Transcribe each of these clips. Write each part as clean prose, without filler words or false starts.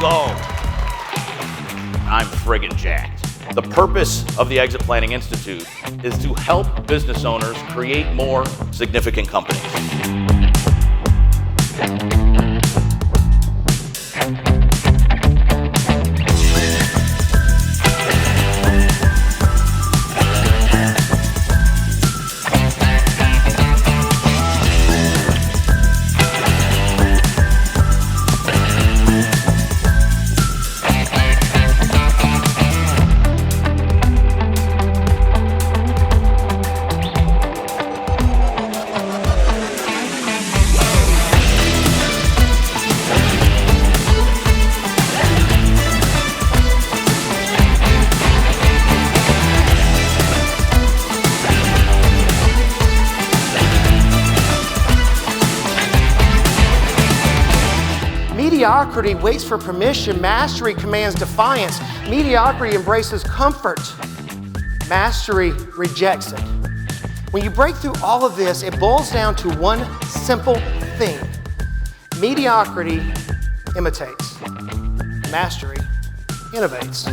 go. I'm friggin' jacked. The purpose of the Exit Planning Institute is to help business owners create more significant companies. Mediocrity waits for permission. Mastery commands defiance. Mediocrity embraces comfort. Mastery rejects it. When you break through all of this, it boils down to one simple thing. Mediocrity imitates. Mastery innovates.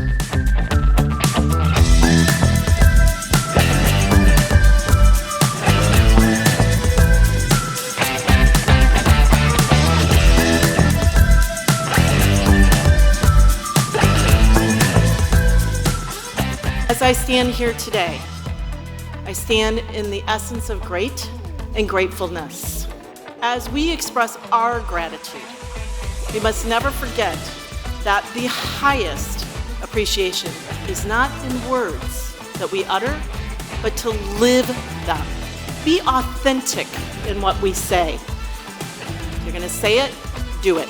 As I stand here today, I stand in the essence of great and gratefulness. As we express our gratitude, we must never forget that the highest appreciation is not in words that we utter, but to live them. Be authentic in what we say. If you're going to say it, do it.